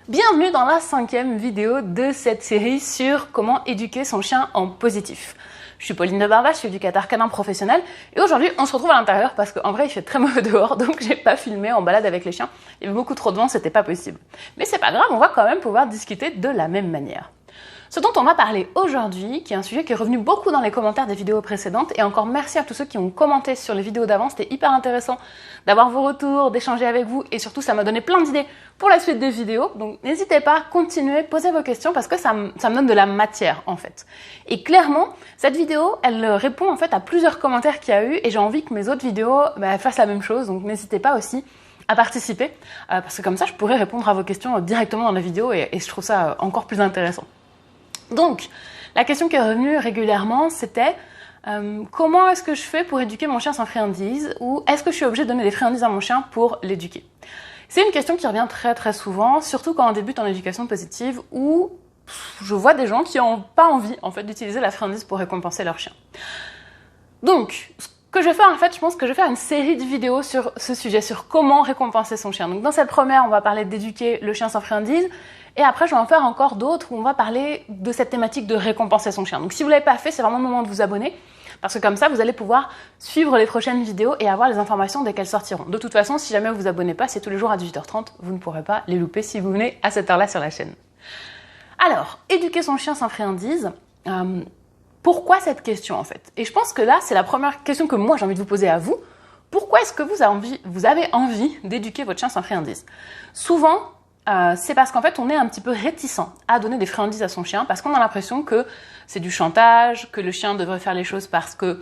Bienvenue dans la 5e vidéo de cette série sur comment éduquer son chien en positif. Je suis Pauline de Barba, je suis éducateur canin professionnel et aujourd'hui on se retrouve à l'intérieur parce qu'en vrai il fait très mauvais dehors donc j'ai pas filmé en balade avec les chiens. Il y avait beaucoup trop de vent, c'était pas possible. Mais c'est pas grave, on va quand même pouvoir discuter de la même manière. Ce dont on va parler aujourd'hui, qui est un sujet qui est revenu beaucoup dans les commentaires des vidéos précédentes, et encore merci à tous ceux qui ont commenté sur les vidéos d'avant, c'était hyper intéressant d'avoir vos retours, d'échanger avec vous, et surtout ça m'a donné plein d'idées pour la suite des vidéos, donc n'hésitez pas, continuez, posez vos questions, parce que ça me donne de la matière en fait. Et clairement, cette vidéo, elle répond en fait à plusieurs commentaires qu'il y a eu, et j'ai envie que mes autres vidéos fassent la même chose, donc n'hésitez pas aussi à participer, parce que comme ça je pourrais répondre à vos questions directement dans la vidéo, et je trouve ça encore plus intéressant. Donc, la question qui est revenue régulièrement, c'était comment est-ce que je fais pour éduquer mon chien sans friandises, ou est-ce que je suis obligée de donner des friandises à mon chien pour l'éduquer? C'est une question qui revient très très souvent, surtout quand on débute en éducation positive, où je vois des gens qui n'ont pas envie en fait d'utiliser la friandise pour récompenser leur chien. Donc, ce que je vais faire en fait, je pense que je vais faire une série de vidéos sur ce sujet, sur comment récompenser son chien. Donc dans cette première, on va parler d'éduquer le chien sans friandise. Et après, je vais en faire encore d'autres où on va parler de cette thématique de récompenser son chien. Donc si vous ne l'avez pas fait, c'est vraiment le moment de vous abonner. Parce que comme ça, vous allez pouvoir suivre les prochaines vidéos et avoir les informations dès qu'elles sortiront. De toute façon, si jamais vous vous abonnez pas, c'est tous les jours à 18h30. Vous ne pourrez pas les louper si vous venez à cette heure-là sur la chaîne. Alors, éduquer son chien sans friandise. Pourquoi cette question en fait? Et je pense que là, c'est la première question que moi j'ai envie de vous poser à vous. Pourquoi est-ce que vous avez envie d'éduquer votre chien sans friandise? Souvent, c'est parce qu'en fait, on est un petit peu réticent à donner des friandises à son chien parce qu'on a l'impression que c'est du chantage, que le chien devrait faire les choses parce que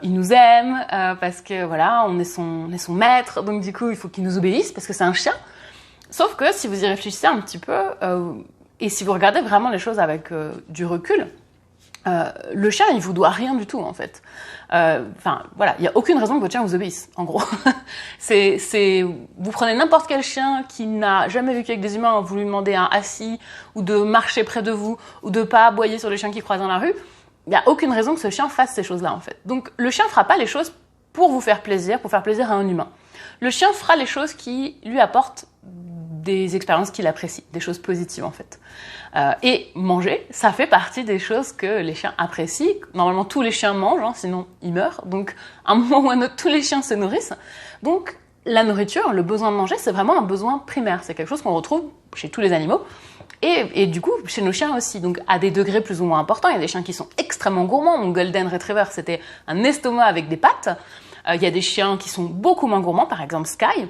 il nous aime, parce que voilà, on est son maître, donc du coup, il faut qu'il nous obéisse parce que c'est un chien. Sauf que si vous y réfléchissez un petit peu et si vous regardez vraiment les choses avec du recul, le chien, il vous doit rien du tout en fait. Enfin voilà, il y a aucune raison que votre chien vous obéisse. En gros, vous prenez n'importe quel chien qui n'a jamais vécu avec des humains, vous lui demandez un assis ou de marcher près de vous ou de pas aboyer sur les chiens qui croisent dans la rue. Il y a aucune raison que ce chien fasse ces choses-là en fait. Donc le chien fera pas les choses pour vous faire plaisir, pour faire plaisir à un humain. Le chien fera les choses qui lui apportent des expériences qu'il apprécie, des choses positives en fait. Et manger, ça fait partie des choses que les chiens apprécient. Normalement, tous les chiens mangent, hein, sinon ils meurent. Donc, à un moment ou à un autre, tous les chiens se nourrissent. Donc, la nourriture, le besoin de manger, c'est vraiment un besoin primaire. C'est quelque chose qu'on retrouve chez tous les animaux. Et du coup, chez nos chiens aussi. Donc, à des degrés plus ou moins importants, il y a des chiens qui sont extrêmement gourmands. Mon Golden Retriever, c'était un estomac avec des pattes. Il y a des chiens qui sont beaucoup moins gourmands, par exemple Sky.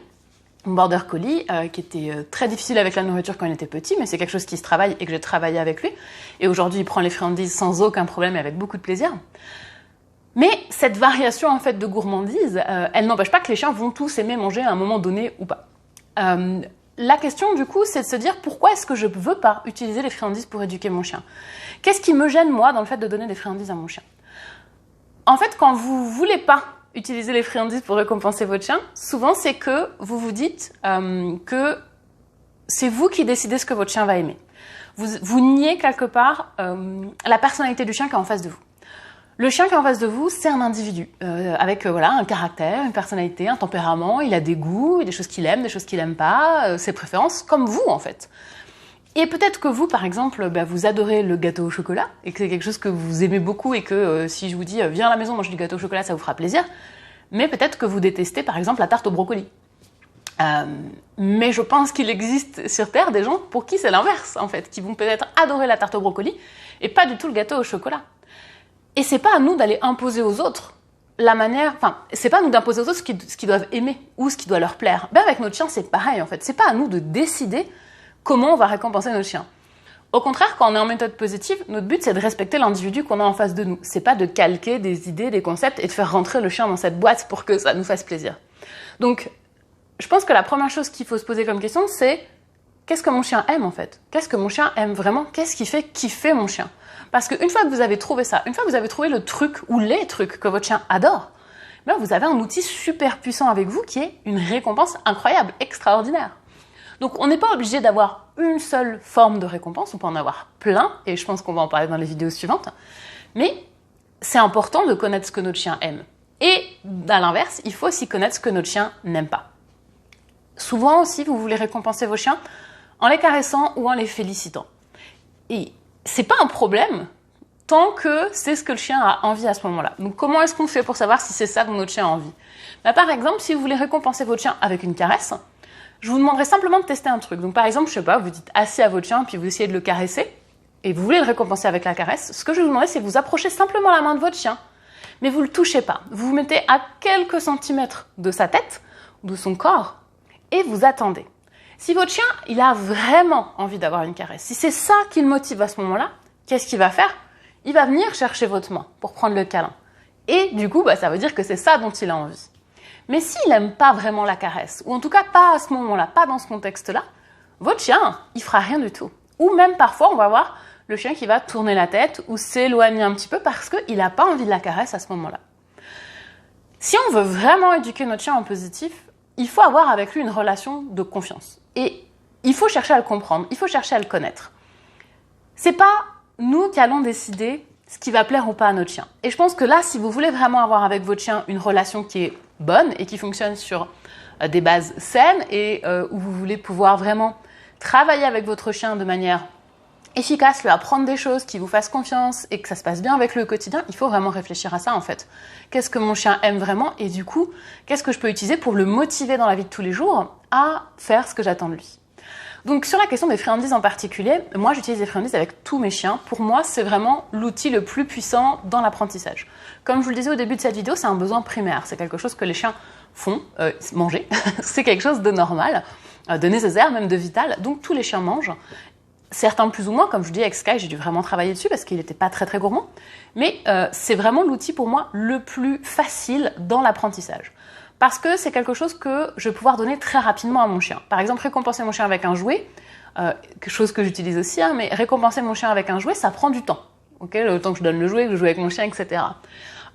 Mon border collie, qui était très difficile avec la nourriture quand il était petit, mais c'est quelque chose qui se travaille et que j'ai travaillé avec lui. Et aujourd'hui, il prend les friandises sans aucun problème et avec beaucoup de plaisir. Mais cette variation en fait de gourmandise, elle n'empêche pas que les chiens vont tous aimer manger à un moment donné ou pas. La question du coup, c'est de se dire pourquoi est-ce que je ne veux pas utiliser les friandises pour éduquer mon chien? Qu'est-ce qui me gêne moi dans le fait de donner des friandises à mon chien? En fait, quand vous voulez pas utiliser les friandises pour récompenser votre chien, souvent c'est que vous vous dites que c'est vous qui décidez ce que votre chien va aimer. Vous niez quelque part la personnalité du chien qui est en face de vous. Le chien qui est en face de vous, c'est un individu avec voilà, un caractère, une personnalité, un tempérament, il a des goûts, des choses qu'il aime, des choses qu'il n'aime pas, ses préférences, comme vous en fait. Et peut-être que vous, par exemple, vous adorez le gâteau au chocolat et que c'est quelque chose que vous aimez beaucoup et que si je vous dis viens à la maison manger du gâteau au chocolat, ça vous fera plaisir. Mais peut-être que vous détestez, par exemple, la tarte au brocoli. Mais je pense qu'il existe sur Terre des gens pour qui c'est l'inverse, en fait, qui vont peut-être adorer la tarte au brocoli et pas du tout le gâteau au chocolat. Et c'est pas à nous d'aller imposer aux autres la manière... Enfin, c'est pas à nous d'imposer aux autres ce qu'ils doivent aimer ou ce qui doit leur plaire. Ben avec notre chien, c'est pareil, en fait. C'est pas à nous de décider comment on va récompenser notre chien. Au contraire, quand on est en méthode positive, notre but c'est de respecter l'individu qu'on a en face de nous. C'est pas de calquer des idées, des concepts et de faire rentrer le chien dans cette boîte pour que ça nous fasse plaisir. Donc, je pense que la première chose qu'il faut se poser comme question, c'est qu'est-ce que mon chien aime en fait? Qu'est-ce que mon chien aime vraiment? Qu'est-ce qui fait kiffer mon chien? Parce qu'une fois que vous avez trouvé ça, une fois que vous avez trouvé le truc ou les trucs que votre chien adore, ben vous avez un outil super puissant avec vous qui est une récompense incroyable, extraordinaire. Donc on n'est pas obligé d'avoir une seule forme de récompense, on peut en avoir plein, et je pense qu'on va en parler dans les vidéos suivantes, mais c'est important de connaître ce que notre chien aime. Et à l'inverse, il faut aussi connaître ce que notre chien n'aime pas. Souvent aussi, vous voulez récompenser vos chiens en les caressant ou en les félicitant. Et c'est pas un problème tant que c'est ce que le chien a envie à ce moment-là. Donc comment est-ce qu'on fait pour savoir si c'est ça dont notre chien a envie? Par exemple, si vous voulez récompenser votre chien avec une caresse, je vous demanderai simplement de tester un truc. Donc par exemple, je sais pas, vous dites assis à votre chien, puis vous essayez de le caresser, et vous voulez le récompenser avec la caresse. Ce que je vais vous demander, c'est de vous approcher simplement la main de votre chien, mais vous le touchez pas. Vous vous mettez à quelques centimètres de sa tête, de son corps, et vous attendez. Si votre chien, il a vraiment envie d'avoir une caresse, si c'est ça qui le motive à ce moment-là, qu'est-ce qu'il va faire? Il va venir chercher votre main pour prendre le câlin. Et du coup, ça veut dire que c'est ça dont il a envie. Mais s'il n'aime pas vraiment la caresse, ou en tout cas pas à ce moment-là, pas dans ce contexte-là, votre chien, il fera rien du tout. Ou même parfois, on va voir le chien qui va tourner la tête ou s'éloigner un petit peu parce qu'il n'a pas envie de la caresse à ce moment-là. Si on veut vraiment éduquer notre chien en positif, il faut avoir avec lui une relation de confiance. Et il faut chercher à le comprendre, il faut chercher à le connaître. C'est pas nous qui allons décider ce qui va plaire ou pas à notre chien. Et je pense que là, si vous voulez vraiment avoir avec votre chien une relation qui est bonne et qui fonctionne sur des bases saines et où vous voulez pouvoir vraiment travailler avec votre chien de manière efficace, lui apprendre des choses, qui vous fassent confiance et que ça se passe bien avec lui au quotidien, il faut vraiment réfléchir à ça en fait. Qu'est-ce que mon chien aime vraiment et du coup, qu'est-ce que je peux utiliser pour le motiver dans la vie de tous les jours à faire ce que j'attends de lui. Donc sur la question des friandises en particulier, moi j'utilise les friandises avec tous mes chiens. Pour moi, c'est vraiment l'outil le plus puissant dans l'apprentissage. Comme je vous le disais au début de cette vidéo, c'est un besoin primaire. C'est quelque chose que les chiens font, manger. C'est quelque chose de normal, de nécessaire, même de vital. Donc tous les chiens mangent. Certains plus ou moins, comme je vous dis avec Sky, j'ai dû vraiment travailler dessus parce qu'il n'était pas très gourmand. Mais c'est vraiment l'outil pour moi le plus facile dans l'apprentissage. Parce que c'est quelque chose que je vais pouvoir donner très rapidement à mon chien. Par exemple, récompenser mon chien avec un jouet, quelque chose que j'utilise aussi, mais récompenser mon chien avec un jouet, ça prend du temps. Okay, le temps que je donne le jouet, que je joue avec mon chien, etc.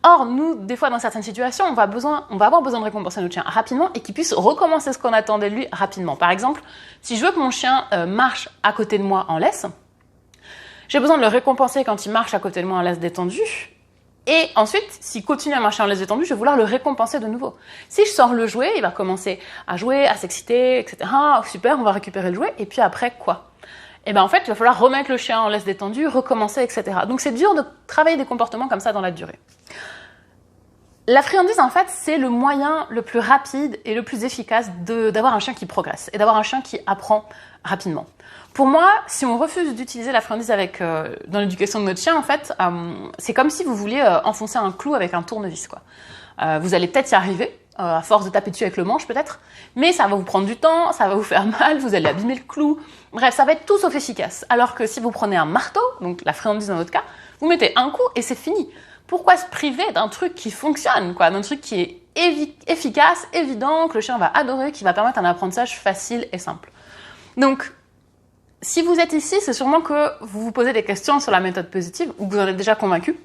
Or, nous, des fois, dans certaines situations, on va avoir besoin de récompenser notre chien rapidement et qu'il puisse recommencer ce qu'on attendait de lui rapidement. Par exemple, si je veux que mon chien marche à côté de moi en laisse, j'ai besoin de le récompenser quand il marche à côté de moi en laisse détendue. Et ensuite, s'il continue à marcher en laisse détendue, je vais vouloir le récompenser de nouveau. Si je sors le jouet, il va commencer à jouer, à s'exciter, etc. Oh, super, on va récupérer le jouet. Et puis après, quoi? Et en fait, il va falloir remettre le chien en laisse détendue, recommencer, etc. Donc c'est dur de travailler des comportements comme ça dans la durée. La friandise, en fait, c'est le moyen le plus rapide et le plus efficace d'avoir un chien qui progresse et d'avoir un chien qui apprend rapidement. Pour moi, si on refuse d'utiliser la friandise dans l'éducation de notre chien, en fait, c'est comme si vous vouliez enfoncer un clou avec un tournevis, quoi. Vous allez peut-être y arriver, à force de taper dessus avec le manche peut-être, mais ça va vous prendre du temps, ça va vous faire mal, vous allez abîmer le clou. Bref, ça va être tout sauf efficace. Alors que si vous prenez un marteau, donc la friandise dans notre cas, vous mettez un coup et c'est fini. Pourquoi se priver d'un truc qui fonctionne, quoi, d'un truc qui est efficace, évident, que le chien va adorer, qui va permettre un apprentissage facile et simple. Donc, si vous êtes ici, c'est sûrement que vous vous posez des questions sur la méthode positive ou que vous en êtes déjà convaincu.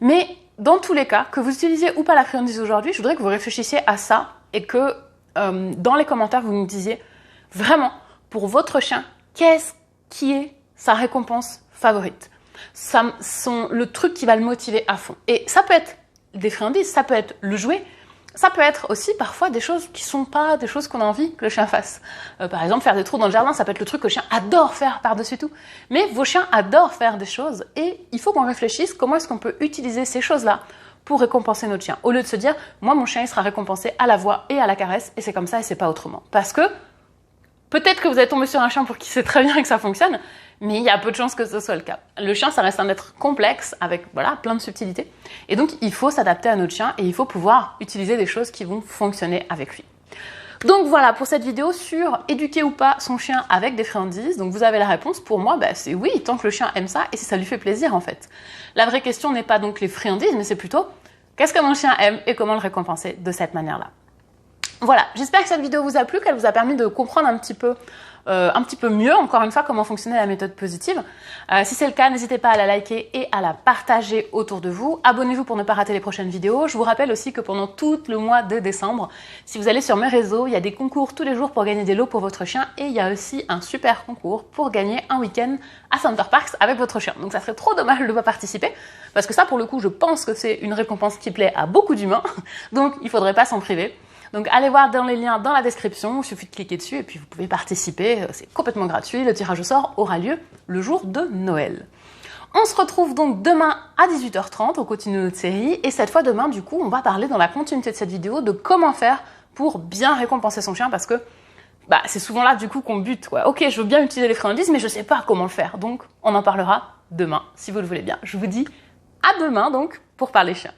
Mais dans tous les cas, que vous utilisiez ou pas la friandise aujourd'hui, je voudrais que vous réfléchissiez à ça et que dans les commentaires, vous nous disiez vraiment, pour votre chien, qu'est-ce qui est sa récompense favorite? Le truc qui va le motiver à fond. Et ça peut être des friandises, ça peut être le jouet, ça peut être aussi parfois des choses qui sont pas des choses qu'on a envie que le chien fasse. Par exemple, faire des trous dans le jardin, ça peut être le truc que le chien adore faire par-dessus tout. Mais vos chiens adorent faire des choses et il faut qu'on réfléchisse comment est-ce qu'on peut utiliser ces choses-là pour récompenser notre chien. Au lieu de se dire, moi mon chien il sera récompensé à la voix et à la caresse et c'est comme ça et c'est pas autrement. Parce que peut-être que vous êtes tombé sur un chien pour qui c'est très bien et que ça fonctionne, mais il y a peu de chances que ce soit le cas. Le chien, ça reste un être complexe avec plein de subtilités. Et donc, il faut s'adapter à notre chien et il faut pouvoir utiliser des choses qui vont fonctionner avec lui. Donc voilà pour cette vidéo sur éduquer ou pas son chien avec des friandises. Donc vous avez la réponse. Pour moi, c'est oui, tant que le chien aime ça et si ça lui fait plaisir en fait. La vraie question n'est pas donc les friandises, mais c'est plutôt qu'est-ce que mon chien aime et comment le récompenser de cette manière-là. Voilà, j'espère que cette vidéo vous a plu, qu'elle vous a permis de comprendre un petit peu mieux, encore une fois, comment fonctionnait la méthode positive. Si c'est le cas, n'hésitez pas à la liker et à la partager autour de vous. Abonnez-vous pour ne pas rater les prochaines vidéos. Je vous rappelle aussi que pendant tout le mois de décembre, si vous allez sur mes réseaux, il y a des concours tous les jours pour gagner des lots pour votre chien et il y a aussi un super concours pour gagner un week-end à Center Parcs avec votre chien. Donc ça serait trop dommage de ne pas participer parce que ça, pour le coup, je pense que c'est une récompense qui plaît à beaucoup d'humains. Donc il ne faudrait pas s'en priver. Donc allez voir dans les liens dans la description, il suffit de cliquer dessus et puis vous pouvez participer, c'est complètement gratuit. Le tirage au sort aura lieu le jour de Noël. On se retrouve donc demain à 18h30, on continue notre série, et cette fois demain, du coup, on va parler dans la continuité de cette vidéo de comment faire pour bien récompenser son chien, parce que c'est souvent là du coup qu'on bute, quoi. Ok, je veux bien utiliser les friandises, mais je sais pas comment le faire, donc on en parlera demain, si vous le voulez bien. Je vous dis à demain donc pour parler chien.